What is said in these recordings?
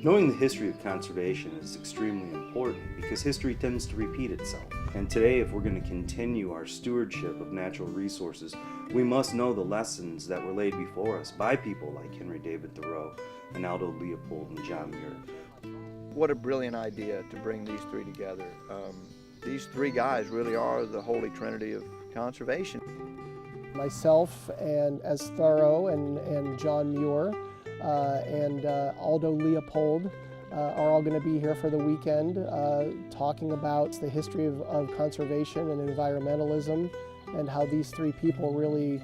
Knowing the history of conservation is extremely important because history tends to repeat itself. And today, if we're going to continue our stewardship of natural resources, we must know the lessons that were laid before us by people like Henry David Thoreau and Aldo Leopold and John Muir. What a brilliant idea to bring these three together. These three guys really are the holy trinity of conservation. Myself and as Thoreau and John Muir and Aldo Leopold are all going to be here for the weekend talking about the history of conservation and environmentalism and how these three people really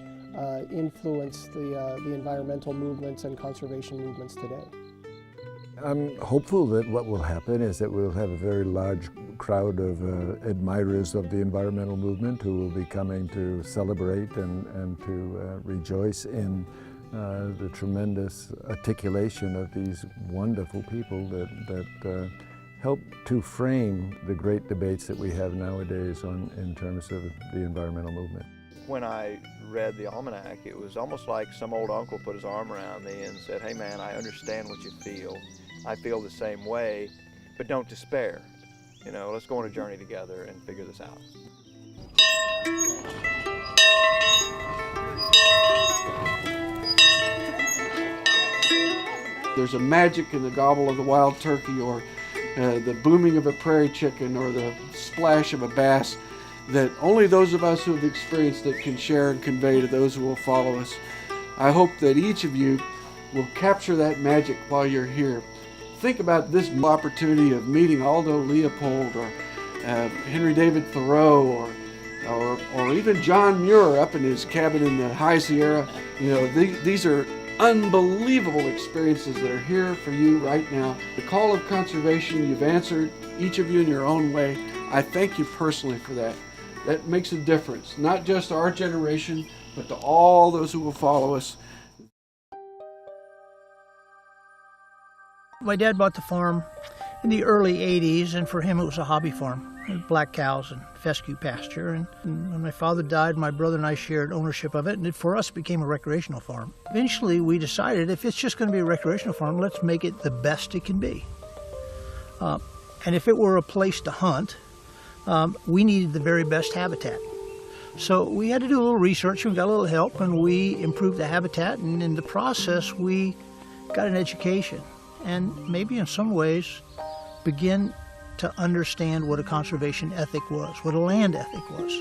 influence the environmental movements and conservation movements today. I'm hopeful that what will happen is that we'll have a very large crowd of admirers of the environmental movement who will be coming to celebrate and to rejoice in the tremendous articulation of these wonderful people that help to frame the great debates that we have nowadays in terms of the environmental movement. When I read the almanac, it was almost like some old uncle put his arm around me and said, "Hey man, I understand what you feel. I feel the same way, but don't despair. You know, let's go on a journey together and figure this out." There's a magic in the gobble of the wild turkey or the booming of a prairie chicken or the splash of a bass that only those of us who have experienced it can share and convey to those who will follow us. I hope that each of you will capture that magic while you're here. Think about this opportunity of meeting Aldo Leopold or Henry David Thoreau or even John Muir up in his cabin in the High Sierra. You know, these are unbelievable experiences that are here for you right now. The call of conservation, you've answered, each of you in your own way. I thank you personally for that. That makes a difference, not just our generation, but to all those who will follow us. My dad bought the farm in the early 80s, and for him it was a hobby farm. Black cows and fescue pasture. And when my father died, my brother and I shared ownership of it, and it for us became a recreational farm. Eventually we decided if it's just going to be a recreational farm, let's make it the best it can be. And if it were a place to hunt, we needed the very best habitat. So we had to do a little research, and we got a little help, and we improved the habitat, and in the process we got an education and maybe in some ways begin to understand what a conservation ethic was, what a land ethic was.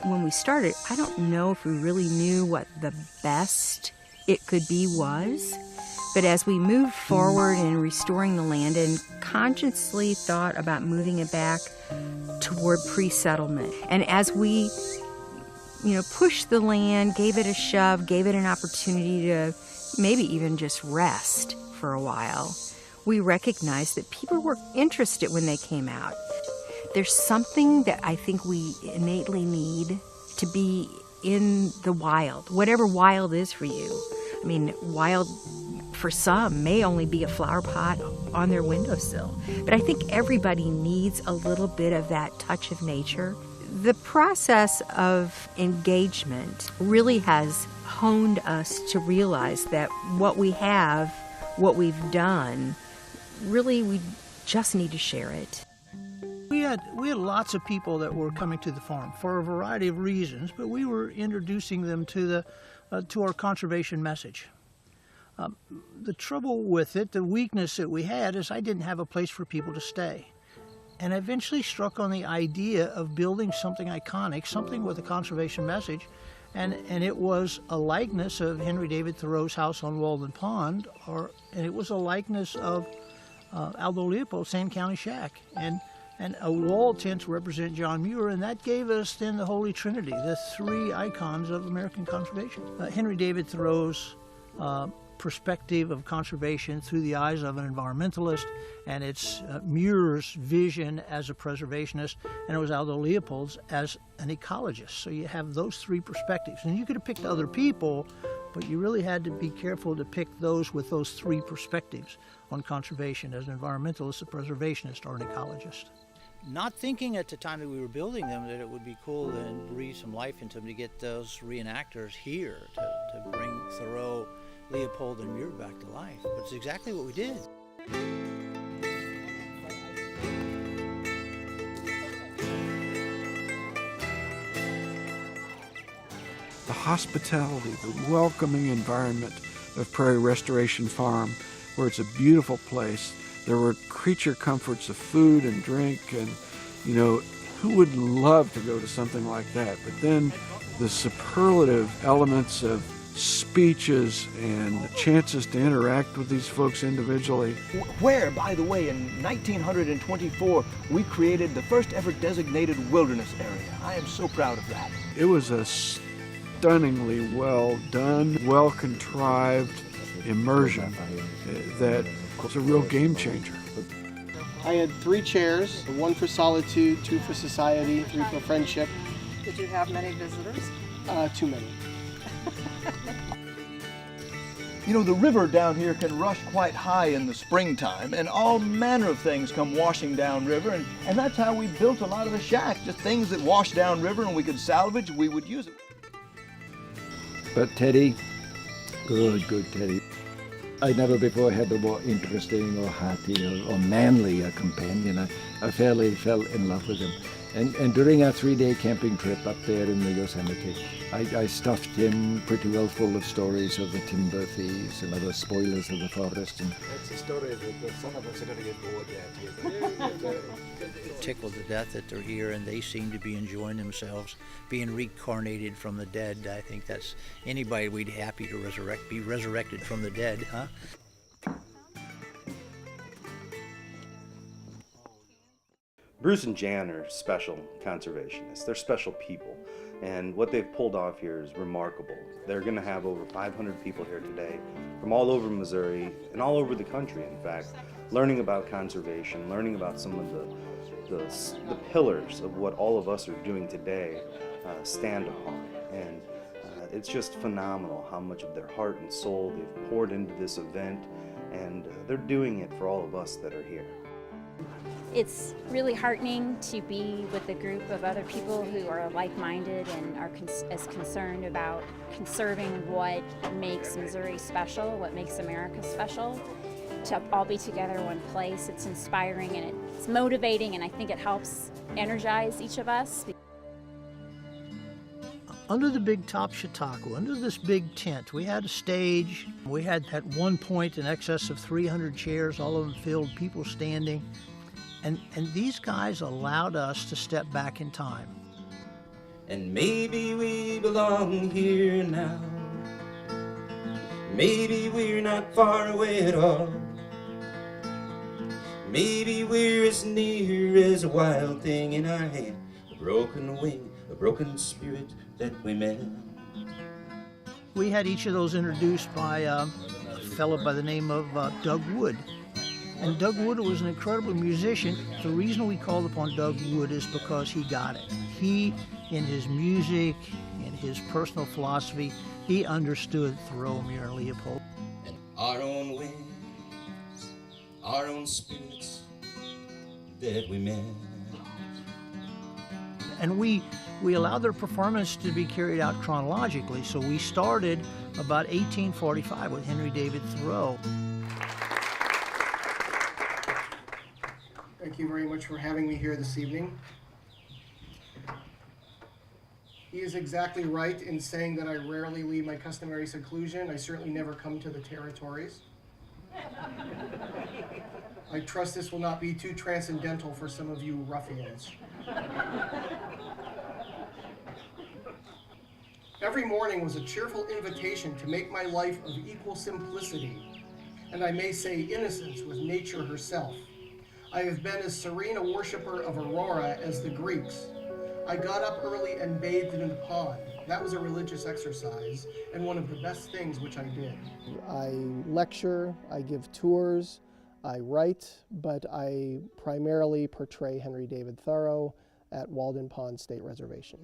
When we started, I don't know if we really knew what the best it could be was, but as we moved forward in restoring the land and consciously thought about moving it back toward pre-settlement, and as we pushed the land, gave it a shove, gave it an opportunity to maybe even just rest for a while, we recognized that people were interested when they came out. There's something that I think we innately need to be in the wild, whatever wild is for you. I mean, wild for some may only be a flower pot on their windowsill, but I think everybody needs a little bit of that touch of nature. The process of engagement really has honed us to realize that what we have, what we've done, really we just need to share it. We had lots of people that were coming to the farm for a variety of reasons, but we were introducing them to our conservation message. The trouble with it, the weakness that we had, is I didn't have a place for people to stay. And I eventually struck on the idea of building something iconic, something with a conservation message, and it was a likeness of Henry David Thoreau's house on Walden Pond, and it was a likeness of Aldo Leopold's Sand County Shack, and a wall tent to represent John Muir, and that gave us then the Holy Trinity, the three icons of American conservation. Henry David Thoreau's perspective of conservation through the eyes of an environmentalist, and it's Muir's vision as a preservationist, and it was Aldo Leopold's as an ecologist. So you have those three perspectives, and you could have picked other people, but you really had to be careful to pick those with those three perspectives on conservation as an environmentalist, a preservationist, or an ecologist. Not thinking at the time that we were building them that it would be cool and breathe some life into them to get those reenactors here to bring Thoreau, Leopold, and Muir back to life. But it's exactly what we did. The hospitality, the welcoming environment of Prairie Restoration Farm, where it's a beautiful place. There were creature comforts of food and drink, and you know, who would love to go to something like that? But then the superlative elements of speeches and chances to interact with these folks individually. Where, by the way, in 1924, we created the first ever designated wilderness area. I am so proud of that. It was a stunningly well done, well contrived immersion that was a real game changer. I had 3 chairs, 1 for solitude, 2 for society, 3 for friendship. Did you have many visitors? Too many. You know, the river down here can rush quite high in the springtime, and all manner of things come washing down river, and that's how we built a lot of the shacks, just things that wash down river and we could salvage, we would use it. But Teddy, good Teddy. I never before had a more interesting or hearty or manly a companion. I fairly fell in love with him. And during our 3-day camping trip up there in the Yosemite, I stuffed him pretty well full of stories of the timber thieves and other spoilers of the forest. And that's a story that some of us are going to get bored at. Tickled to death that they're here and they seem to be enjoying themselves, being reincarnated from the dead. I think that's anybody we'd happy to be resurrected from the dead, huh? Bruce and Jan are special conservationists. They're special people. And what they've pulled off here is remarkable. They're going to have over 500 people here today from all over Missouri and all over the country, in fact, learning about conservation, learning about some of the pillars of what all of us are doing today stand upon. And it's just phenomenal how much of their heart and soul they've poured into this event, and they're doing it for all of us that are here. It's really heartening to be with a group of other people who are like-minded and are as concerned about conserving what makes Missouri special, what makes America special. To all be together in one place, it's inspiring and it's motivating, and I think it helps energize each of us. Under the big top shiitake, under this big tent, we had a stage. We had at one point in excess of 300 chairs, all of them filled, people standing. And these guys allowed us to step back in time. And maybe we belong here now. Maybe we're not far away at all. Maybe we're as near as a wild thing in our hand, a broken wing, a broken spirit that we met. We had each of those introduced by a fellow by the name of Doug Wood. And Doug Wood was an incredible musician. The reason we called upon Doug Wood is because he got it. He, in his music, in his personal philosophy, he understood Thoreau, Muir, and Leopold. And our own ways, our own spirits that we met. And we allowed their performance to be carried out chronologically. So we started about 1845 with Henry David Thoreau. Thank you very much for having me here this evening. He is exactly right in saying that I rarely leave my customary seclusion. I certainly never come to the territories. I trust this will not be too transcendental for some of you ruffians. Every morning was a cheerful invitation to make my life of equal simplicity, and I may say innocence with nature herself. I have been as serene a worshiper of Aurora as the Greeks. I got up early and bathed in the pond. That was a religious exercise, and one of the best things which I did. I lecture, I give tours, I write, but I primarily portray Henry David Thoreau at Walden Pond State Reservation.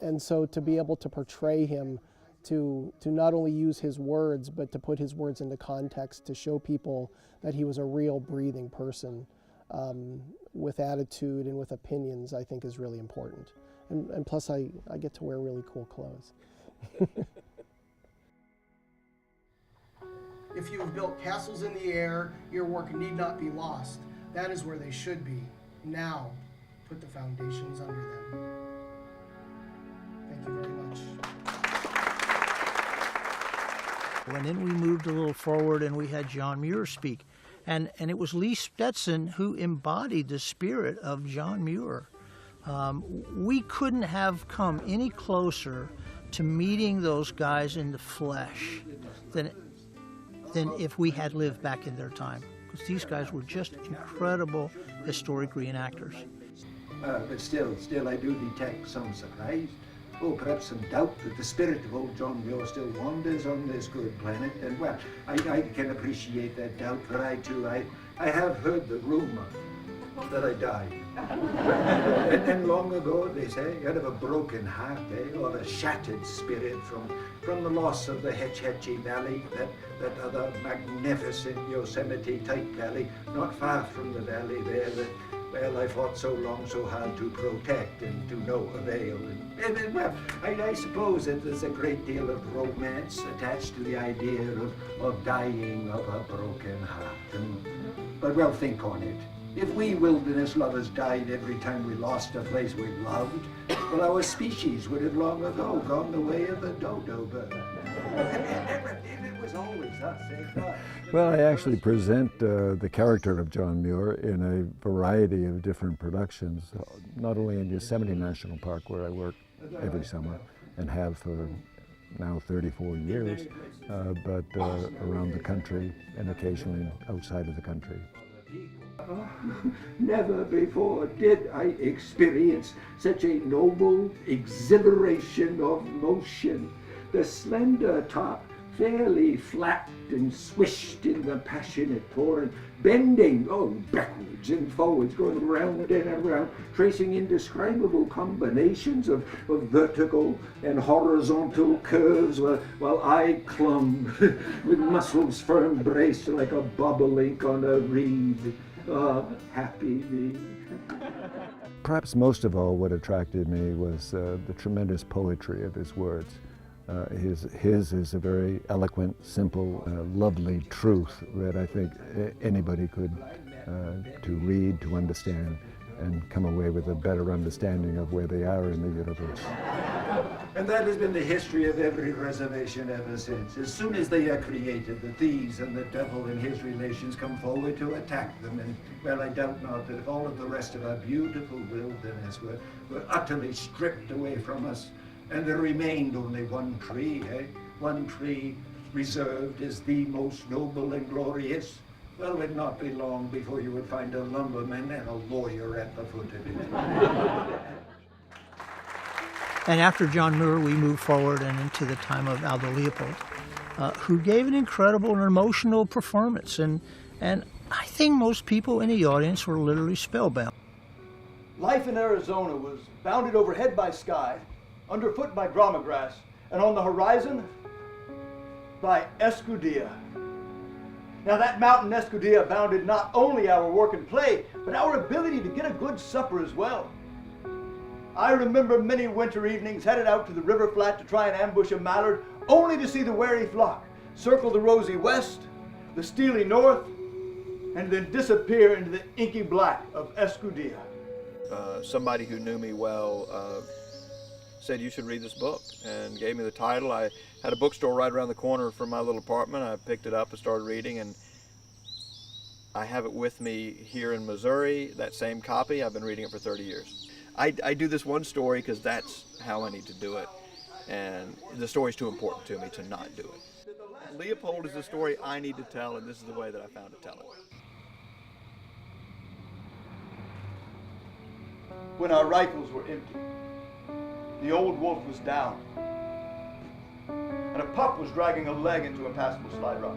And so to be able to portray him, to not only use his words, but to put his words into context, to show people that he was a real breathing person, with attitude and with opinions, I think is really important. And plus I get to wear really cool clothes. If you have built castles in the air, your work need not be lost. That is where they should be. Now, put the foundations under them. Thank you very much. And then we moved a little forward and we had John Muir speak. And it was Lee Stetson who embodied the spirit of John Muir. We couldn't have come any closer to meeting those guys in the flesh than if we had lived back in their time. Because these guys were just incredible historic reenactors. But still I do detect some surprise. Oh, perhaps some doubt that the spirit of old John Muir still wanders on this good planet. And well, I can appreciate that doubt, for I too, I have heard the rumor that I died. and long ago, they say, out of a broken heart, or a shattered spirit from the loss of the Hetch Hetchy Valley, that other magnificent Yosemite-type valley, not far from the valley there that, well, I fought so long, so hard to protect and to no avail. And well, I suppose that there's a great deal of romance attached to the idea of dying of a broken heart. But well, think on it. If we wilderness lovers died every time we lost a place we loved, well, our species would have long ago gone the way of the dodo bird. It was always us, eh? Well, I actually present the character of John Muir in a variety of different productions, not only in Yosemite National Park, where I work every summer and have for now 34 years, but around the country and occasionally outside of the country. Never before did I experience such a noble exhilaration of motion. The slender top fairly flapped and swished in the passionate torrent, bending, backwards and forwards, going round and around, tracing indescribable combinations of vertical and horizontal curves, while I clung with muscles firm braced like a bobolink on a reed. Happy me. Perhaps most of all, what attracted me was the tremendous poetry of his words. His is a very eloquent, simple, lovely truth that I think anybody could to read, to understand, and come away with a better understanding of where they are in the universe. And that has been the history of every reservation ever since. As soon as they are created, the thieves and the devil and his relations come forward to attack them. And, well, I doubt not that if all of the rest of our beautiful wilderness were utterly stripped away from us, and there remained only one tree, one tree reserved as the most noble and glorious, well, it would not be long before you would find a lumberman and a lawyer at the foot of it. And after John Muir, we moved forward and into the time of Aldo Leopold, who gave an incredible and emotional performance. And I think most people in the audience were literally spellbound. Life in Arizona was bounded overhead by sky, underfoot by grama grass, and on the horizon by Escudilla. Now that mountain Escudilla bounded not only our work and play, but our ability to get a good supper as well. I remember many winter evenings headed out to the river flat to try and ambush a mallard, only to see the wary flock circle the rosy west, the steely north, and then disappear into the inky black of Escudilla. Somebody who knew me well said, "You should read this book," and gave me the title. I had a bookstore right around the corner from my little apartment. I picked it up and started reading, and I have it with me here in Missouri, that same copy. I've been reading it for 30 years. I do this one story because that's how I need to do it, and the story's too important to me to not do it. Leopold is the story I need to tell, and this is the way that I found to tell it. When our rifles were empty, the old wolf was down, and a pup was dragging a leg into impassable slide rock.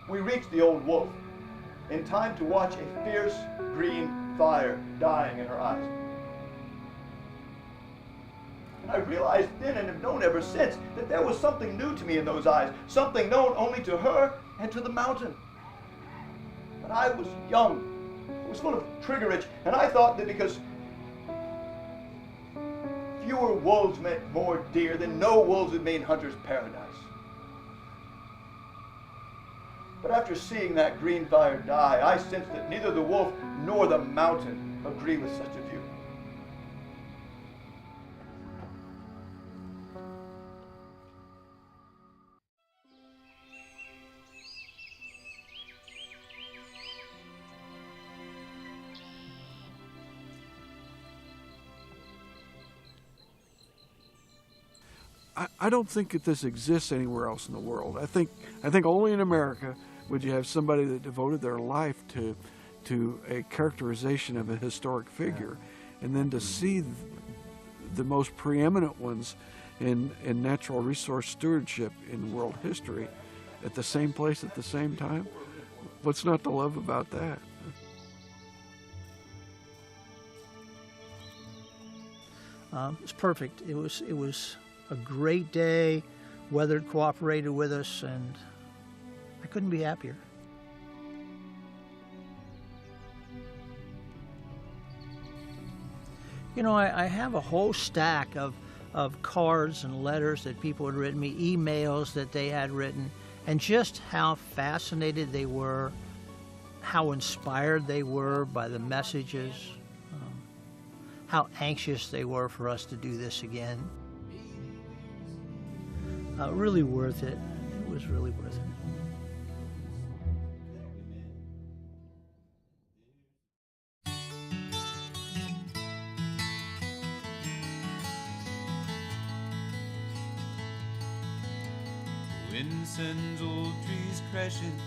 We reached the old wolf in time to watch a fierce green fire dying in her eyes. And I realized then, and have known ever since, that there was something new to me in those eyes, something known only to her and to the mountain. But I was young, I was full of trigger itch, and I thought that because fewer wolves meant more deer, then no wolves would mean hunter's paradise. But after seeing that green fire die, I sense that neither the wolf nor the mountain agree with such a view. I don't think that this exists anywhere else in the world. I think only in America would you have somebody that devoted their life to a characterization of a historic figure, and then to see the most preeminent ones in natural resource stewardship in world history at the same place at the same time. What's not to love about that? It's perfect. It was a great day. Weather cooperated with us, and I couldn't be happier. You know, I have a whole stack of cards and letters that people had written me, emails that they had written, and just how fascinated they were, how inspired they were by the messages, how anxious they were for us to do this again. Really worth it. It was really worth it. Wind sends old trees crashing,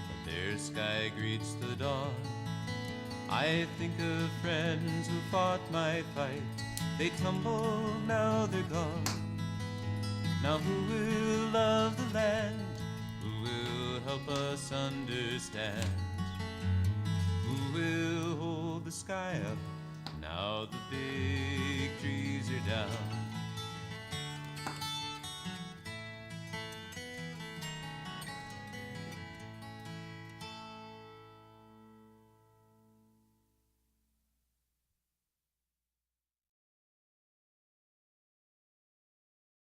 but their sky greets the dawn. I think of friends who fought my fight. They tumble, now they're gone. Now who will love the land? Who will help us understand? Who will hold the sky up now the big trees are down?